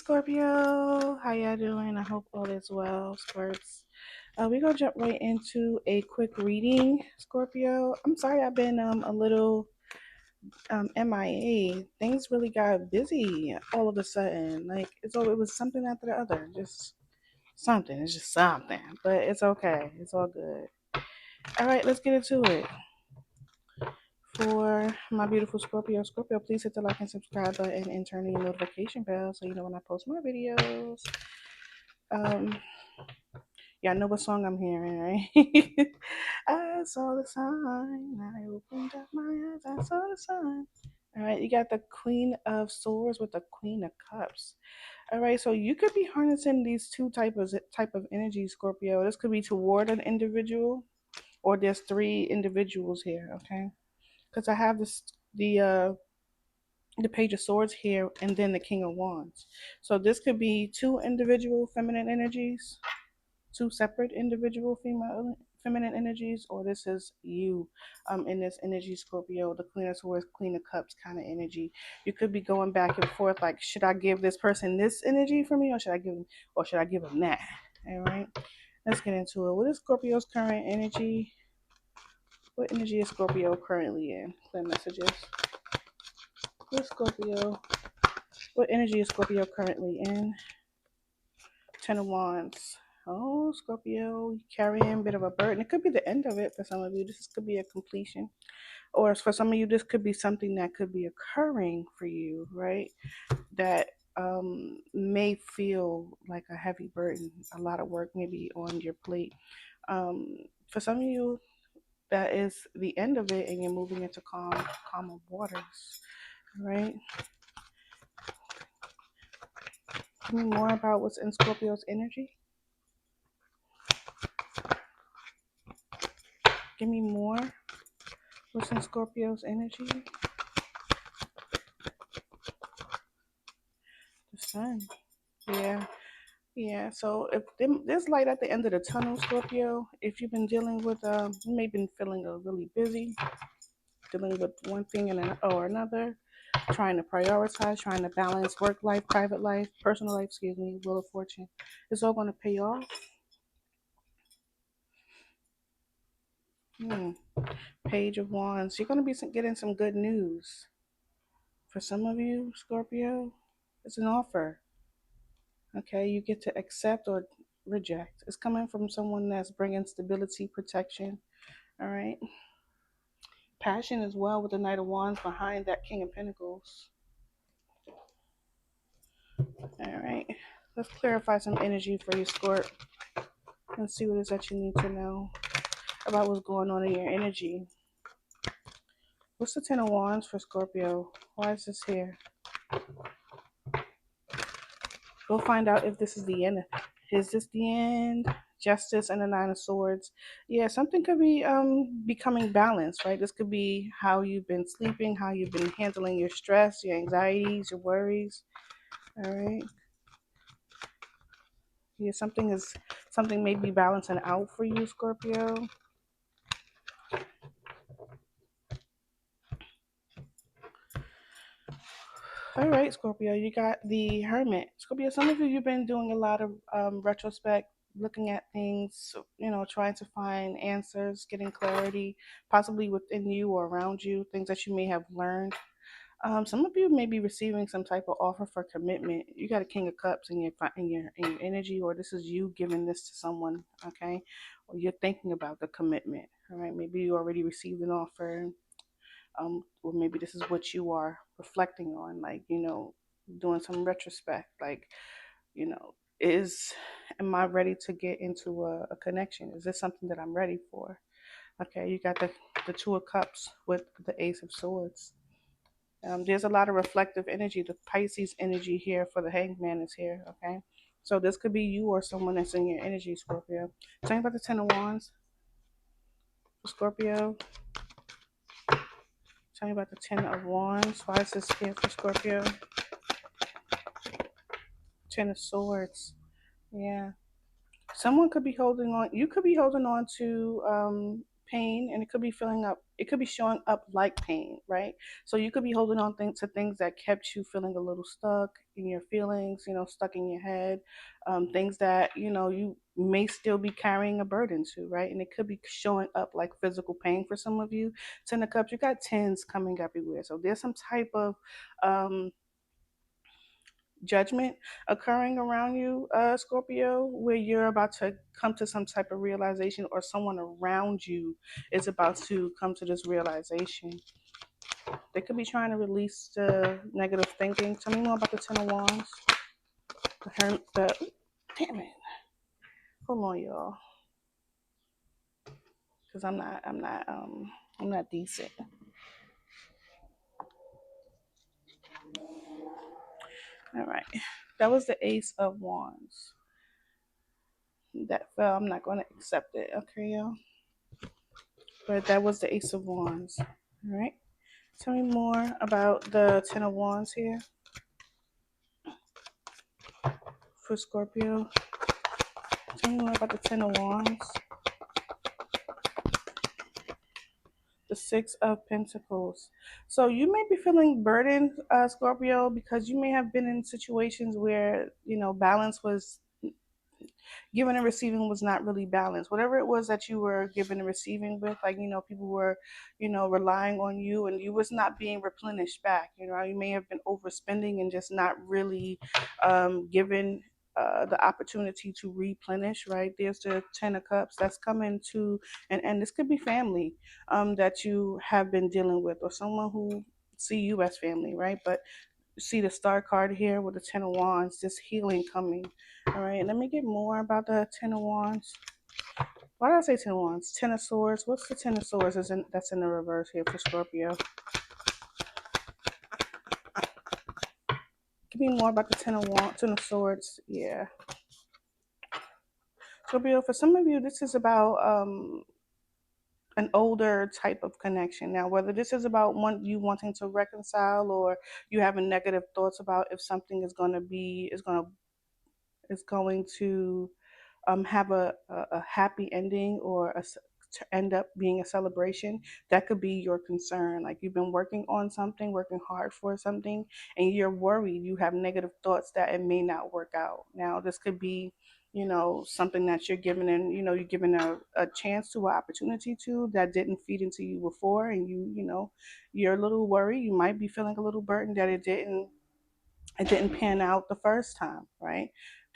Scorpio, how y'all doing? I hope all is well, Scorps. We're gonna jump right into a quick reading, Scorpio. I'm sorry I've been a little MIA. Things really got busy all of a sudden. Like it was something after the other. Just something. It's just something. But it's okay. It's all good. All right, let's get into it. For my beautiful Scorpio, please hit the like and subscribe button and turn on your notification bell so you know when I post more videos. Um, Y'all know what song I'm hearing, right? I saw the sign. I opened up my eyes. I saw the sign. All right, you got the Queen of Swords with the Queen of Cups. All right, so you could be harnessing these two type of energy, Scorpio. This could be toward an individual, or there's three individuals here. Okay, because I have the Page of Swords here, and then the King of Wands. So this could be two individual feminine energies, two separate individual female feminine energies, or this is you in this energy, Scorpio, the Queen of Swords, Queen of Cups kind of energy. You could be going back and forth, like, should I give this person this energy for me, or should I give them that? All right, let's get into it. What is Scorpio's current energy? What energy is Scorpio currently in? Clear messages. Scorpio? What energy is Scorpio currently in? Ten of Wands. Oh, Scorpio, carrying a bit of a burden. It could be the end of it for some of you. This could be a completion. Or for some of you, this could be something that could be occurring for you, right? That may feel like a heavy burden, a lot of work maybe on your plate. For some of you, that is the end of it and you're moving into calmer waters, right? Tell me more about what's in Scorpio's energy. Give me more. What's in Scorpio's energy? The sun. Yeah. Yeah. So if there's light at the end of the tunnel, Scorpio, if you've been dealing with, you may have been feeling really busy, dealing with one thing or another, trying to prioritize, trying to balance work life, private life, personal life, Wheel of Fortune. It's all going to pay off. Page of Wands. You're going to be getting some good news. For some of you, Scorpio, it's an offer. Okay, you get to accept or reject. It's coming from someone that's bringing stability, protection. All right. Passion as well with the Knight of Wands behind that King of Pentacles. All right. Let's clarify some energy for you, Scorp. And see what it is that you need to know about what's going on in your energy. What's the Ten of Wands for Scorpio? Why is this here? We'll find out if this is the end. Is this the end? Justice and the Nine of Swords. Yeah, something could be becoming balanced, right? This could be how you've been sleeping, how you've been handling your stress, your anxieties, your worries. All right. Yeah, something may be balancing out for you, Scorpio. All right, Scorpio, you got the Hermit. Scorpio, some of you, you've been doing a lot of retrospect, looking at things, trying to find answers, getting clarity, possibly within you or around you, things that you may have learned. Some of you may be receiving some type of offer for commitment. You got a King of Cups in your energy, or this is you giving this to someone, okay? Or you're thinking about the commitment, all right? Maybe you already received an offer, or maybe this is what you are reflecting on, like, doing some retrospect, like, you know, am I ready to get into a connection? Is this something that I'm ready for? Okay, you got the Two of Cups with the Ace of Swords. There's a lot of reflective energy. The Pisces energy here for the Hangman is here, okay? So this could be you or someone that's in your energy, Scorpio. Tell me about the Ten of Wands for Scorpio. Tell me about the Ten of Wands. Why is this here for Scorpio? Ten of Swords. Yeah. Someone could be holding on. You could be holding on to pain, and it could be filling up, it could be showing up like pain, right? So you could be holding on to things that kept you feeling a little stuck in your feelings, stuck in your head, things that you may still be carrying a burden to, right? And it could be showing up like physical pain for some of you. Ten of Cups, you got tens coming everywhere, so there's some type of um judgment occurring around you, Scorpio, where you're about to come to some type of realization, or someone around you is about to come to this realization. They could be trying to release the negative thinking. Tell me more about the Ten of Wands. Damn it. Hold on, y'all. Because I'm not decent. All right. That was the Ace of Wands. That fell. I'm not going to accept it. Okay, y'all. But that was the Ace of Wands. All right. Tell me more about the Ten of Wands here for Scorpio. Tell me more about the Ten of Wands. The Six of Pentacles. So you may be feeling burdened, Scorpio, because you may have been in situations where balance was giving and receiving was not really balanced. Whatever it was that you were giving and receiving with, like people were, relying on you, and you was not being replenished back. You may have been overspending and just not really given the opportunity to replenish. Right, there's the Ten of Cups that's coming to an end. This could be family that you have been dealing with, or someone who see you as family, right? But see the Star card here with the Ten of Wands, this healing coming. All right, let me get more about the Ten of Wands. Why did I say Ten of Wands? Ten of Swords. What's the Ten of Swords that's in the reverse here for Scorpio? Give me more about the Ten of Wands, Ten of Swords. Yeah. Scorpio, for some of you, this is about an older type of connection. Now, whether this is about you wanting to reconcile, or you having negative thoughts about if something is going to have a happy ending, or to end up being a celebration, that could be your concern. Like, you've been working on something, working hard for something, and you're worried, you have negative thoughts that it may not work out. Now, this could be something that you're given, and you're given a chance to, an opportunity to, that didn't feed into you before, and you're a little worried, you might be feeling a little burdened that it didn't pan out the first time, right?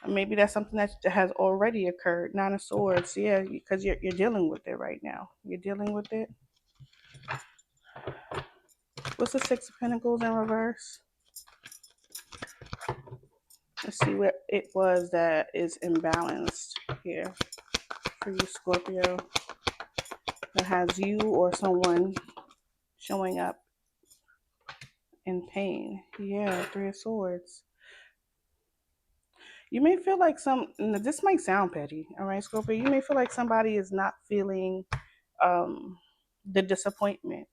Maybe that's something that has already occurred. Nine of Swords, yeah, because you're dealing with it right now. You're dealing with it. What's the Six of Pentacles in reverse? Let's see what it was that is imbalanced here for you, Scorpio. That has you or someone showing up in pain. Yeah, Three of Swords. You may feel like this might sound petty, all right, Scorpio. You may feel like somebody is not feeling um, the disappointment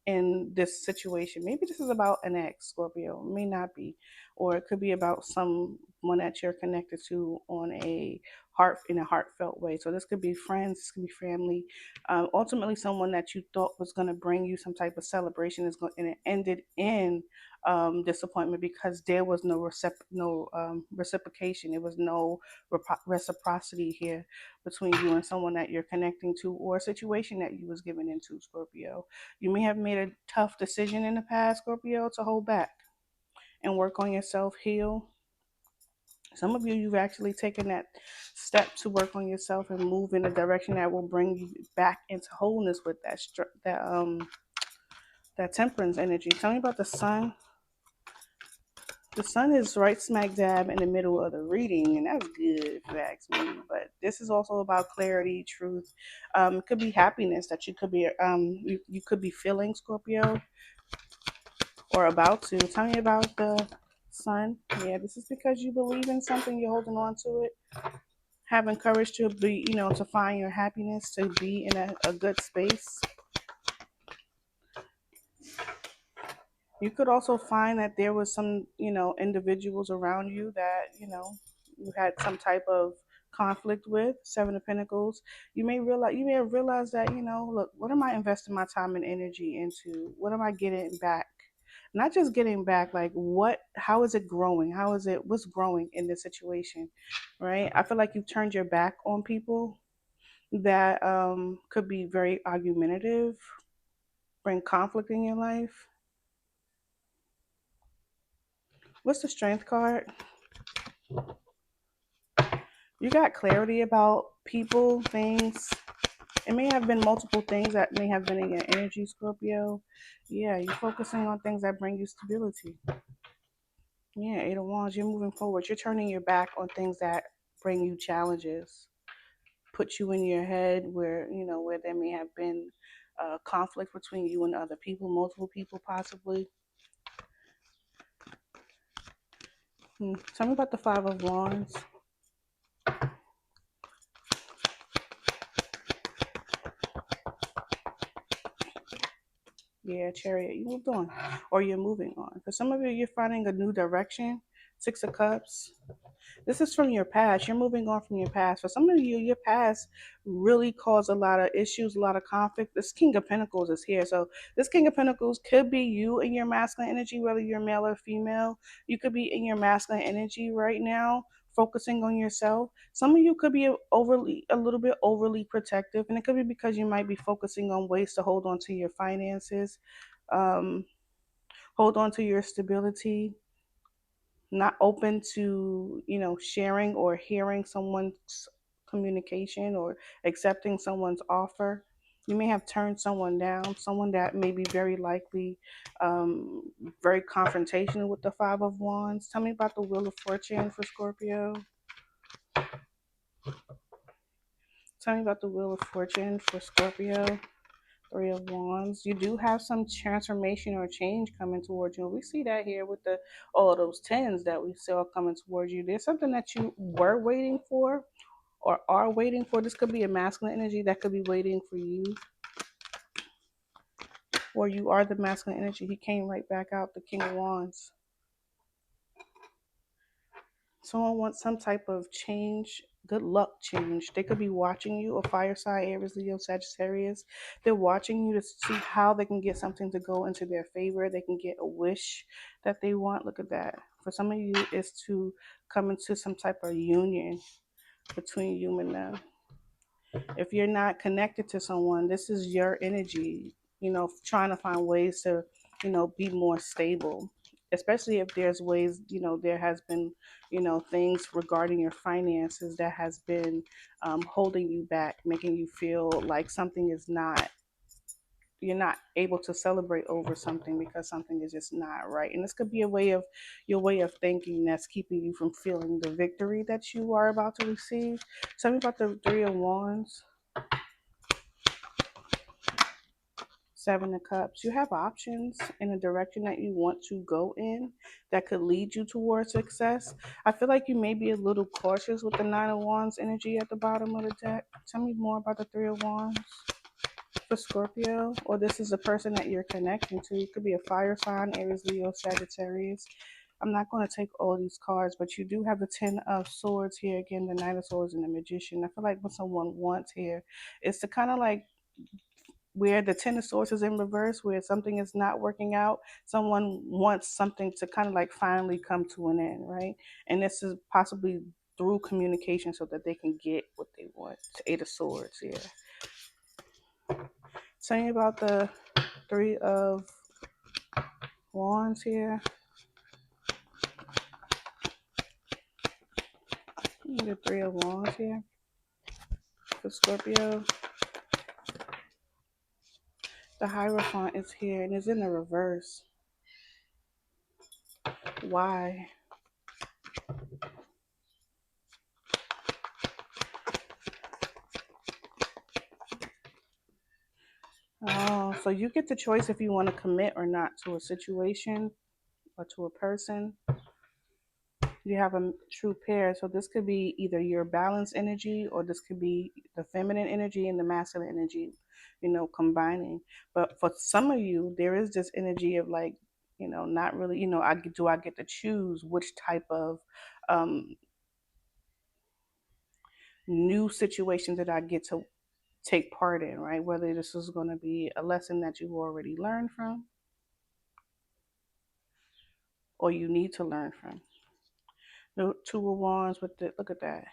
in this situation. Maybe this is about an ex, Scorpio. It may not be. Or it could be about someone that you're connected to in a heartfelt way. So this could be friends, this could be family. Ultimately, someone that you thought was going to bring you some type of celebration and it ended in disappointment, because there was no reciprocation. There was no reciprocity here between you and someone that you're connecting to, or a situation that you was given into, Scorpio. You may have made a tough decision in the past, Scorpio, to hold back and work on yourself, heal. Some of you've actually taken that step to work on yourself and move in a direction that will bring you back into wholeness with that temperance energy. Tell me about the Sun. The Sun is right smack dab in the middle of the reading, and that's good if you ask me. But this is also about clarity, truth. It could be happiness that you could be feeling, Scorpio, or about to. Tell me about the Sun. Yeah, this is because you believe in something, you're holding on to it, having courage to to find your happiness, to be in a good space. You could also find that there was some, individuals around you that, you had some type of conflict with. Seven of Pentacles. You may have realized that, look, what am I investing my time and energy into? What am I getting back? Not just getting back, like what, how is it growing? What's growing in this situation? Right? I feel like you've turned your back on people that could be very argumentative, bring conflict in your life. What's the Strength card? You got clarity about people, things. It may have been multiple things that may have been in your energy, Scorpio. Yeah, you're focusing on things that bring you stability. Yeah, Eight of Wands, you're moving forward. You're turning your back on things that bring you challenges, put you in your head where there may have been conflict between you and other people, multiple people possibly. Tell me about the Five of Wands. Yeah, Chariot, you moved on, or you're moving on. For some of you, you're finding a new direction. Six of Cups. This is from your past. You're moving on from your past. For some of you, your past really caused a lot of issues, a lot of conflict. This King of Pentacles is here. So this King of Pentacles could be you in your masculine energy, whether you're male or female. You could be in your masculine energy right now, focusing on yourself. Some of you could be a little bit overly protective, and it could be because you might be focusing on ways to hold on to your finances, um, hold on to your stability, not open to sharing or hearing someone's communication or accepting someone's offer. You may have turned someone down, someone that may be very likely um, very confrontational with the Five of Wands. Tell me about the Wheel of Fortune for Scorpio. Tell me about the Wheel of Fortune for Scorpio. Three of Wands. You do have some transformation or change coming towards you. We see that here with all of those tens that we saw coming towards you. There's something that you were waiting for or are waiting for. This could be a masculine energy that could be waiting for you, or you are the masculine energy. He came right back out, the King of Wands. Someone wants some type of change, good luck change. They could be watching you, a fire sign, Aries, Leo, Sagittarius. They're watching you to see how they can get something to go into their favor. They can get a wish that they want. Look at that. For some of you, it's to come into some type of union between you and them. If you're not connected to someone, this is your energy, trying to find ways to, be more stable. Especially if there's ways, there has been, things regarding your finances that has been holding you back, making you feel like something is not, you're not able to celebrate over something because something is just not right. And this could be your way of thinking that's keeping you from feeling the victory that you are about to receive. Tell me about the Three of Wands. Seven of Cups. You have options in the direction that you want to go in that could lead you towards success. I feel like you may be a little cautious with the Nine of Wands energy at the bottom of the deck. Tell me more about the Three of Wands for Scorpio, or this is a person that you're connecting to. It could be a fire sign, Aries, Leo, Sagittarius. I'm not going to take all these cards, but you do have the Ten of Swords here. Again, the Knight of Swords and the Magician. I feel like what someone wants here is to kind of like where the Ten of Swords is in reverse, where something is not working out, someone wants something to kind of like finally come to an end, right? And this is possibly through communication so that they can get what they want. Eight of Swords here. Tell me about the Three of Wands here. The Three of Wands here for Scorpio. The Hierophant is here and is in the reverse. Why? Oh, so you get the choice if you want to commit or not to a situation or to a person. You have a true pair. So this could be either your balanced energy or this could be the feminine energy and the masculine energy, combining. But for some of you, there is this energy of like, not really, I get to choose which type of um, new situations that I get to take part in, right? Whether this is going to be a lesson that you've already learned from or you need to learn from. The Two of Wands with the, look at that.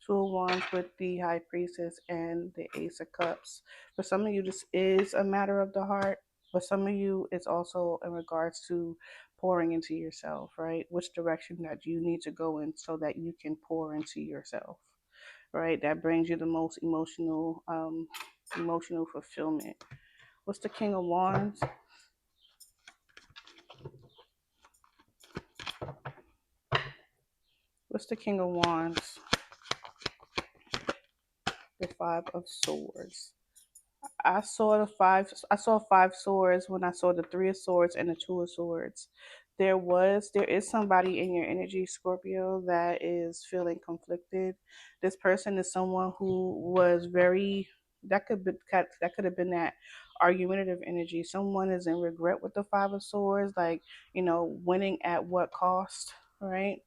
Two of Wands with the High Priestess and the Ace of Cups. For some of you, this is a matter of the heart. For some of you, it's also in regards to pouring into yourself, right? Which direction that you need to go in so that you can pour into yourself, right? That brings you the most emotional fulfillment. What's the King of Wands? What's the King of Wands? The Five of Swords. I saw five swords when I saw the Three of Swords and the Two of Swords. There is somebody in your energy, Scorpio, that is feeling conflicted. This person is someone who was very, that could have been that argumentative energy. Someone is in regret with the Five of Swords, like, winning at what cost, right?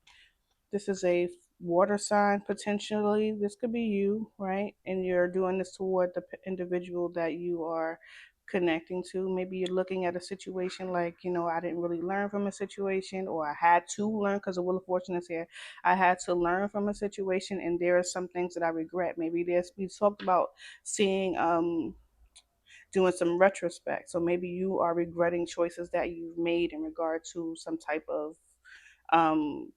This is a water sign potentially. This could be you, right? And you're doing this toward the individual that you are connecting to. Maybe you're looking at a situation like, I didn't really learn from a situation, or I had to learn because the Wheel of Fortune is here. I had to learn from a situation, and there are some things that I regret. Maybe we talked about seeing doing some retrospect. So maybe you are regretting choices that you've made in regard to some type of um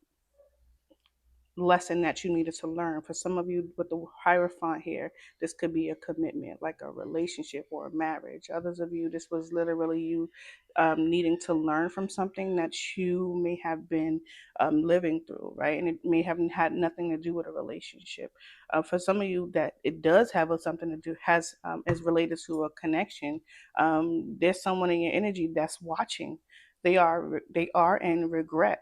lesson that you needed to learn. For some of you with the Hierophant here, this could be a commitment, like a relationship or a marriage. Others of you, this was literally you needing to learn from something that you may have been living through, right? And it may have had nothing to do with a relationship. For some of you, that it does have something to do, has is related to a connection. There's someone in your energy that's watching. They are in regret,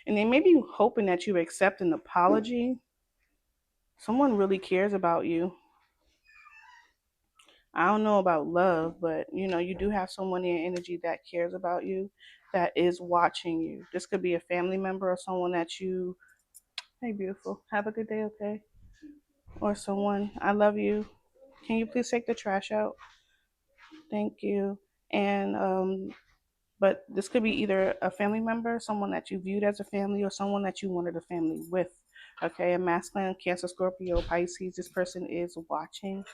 and they may be hoping that you accept an apology. Someone really cares about you. I don't know about love, but you do have someone in your energy that cares about you, that is watching you. This could be a family member or someone that you, hey, beautiful, have a good day, okay? Or someone, I love you. Can you please take the trash out? Thank you. And but this could be either a family member, someone that you viewed as a family, or someone that you wanted a family with. Okay, a masculine, Cancer, Scorpio, Pisces. This person is watching.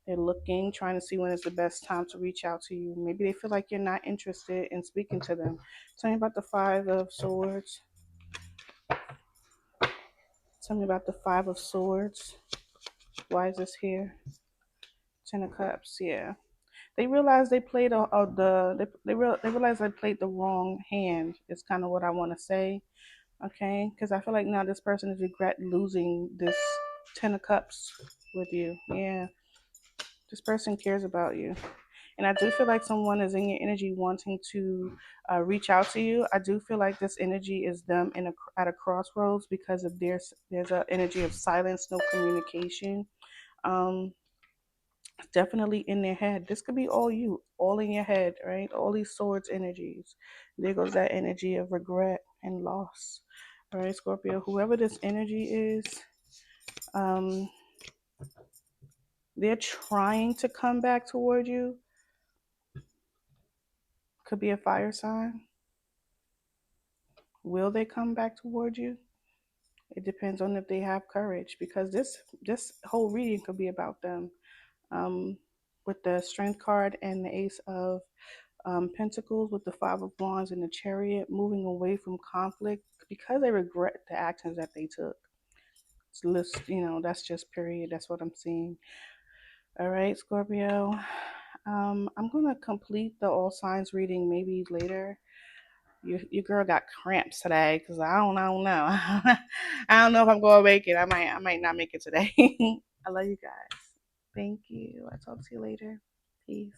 They're looking, trying to see when is the best time to reach out to you. Maybe they feel like you're not interested in speaking to them. Tell me about the Five of Swords. Tell me about the Five of Swords. Why is this here? Ten of Cups. Yeah, they realized they played they realized they played the wrong hand. Is kind of what I want to say. Okay, because I feel like now this person is regret losing this Ten of Cups with you. Yeah, this person cares about you. And I do feel like someone is in your energy wanting to reach out to you. I do feel like this energy is them at a crossroads because of there's an energy of silence, no communication. Um, Definitely in their head. This could be all you, all in your head, right? All these swords energies. There goes that energy of regret and loss. All right, Scorpio, whoever this energy is, um, they're trying to come back toward you. Could be a fire sign. Will they come back toward you? It depends on if they have courage, because this whole reading could be about them. Um, with the Strength card and the Ace of Pentacles, with the Five of Wands and the Chariot, moving away from conflict because they regret the actions that they took. It's list, that's just period. That's what I'm seeing. All right, Scorpio. I'm gonna complete the all signs reading maybe later. Your girl got cramps today because I don't know. I don't know if I'm gonna make it. I might not make it today. I love you guys. Thank you. I'll talk to you later. Peace.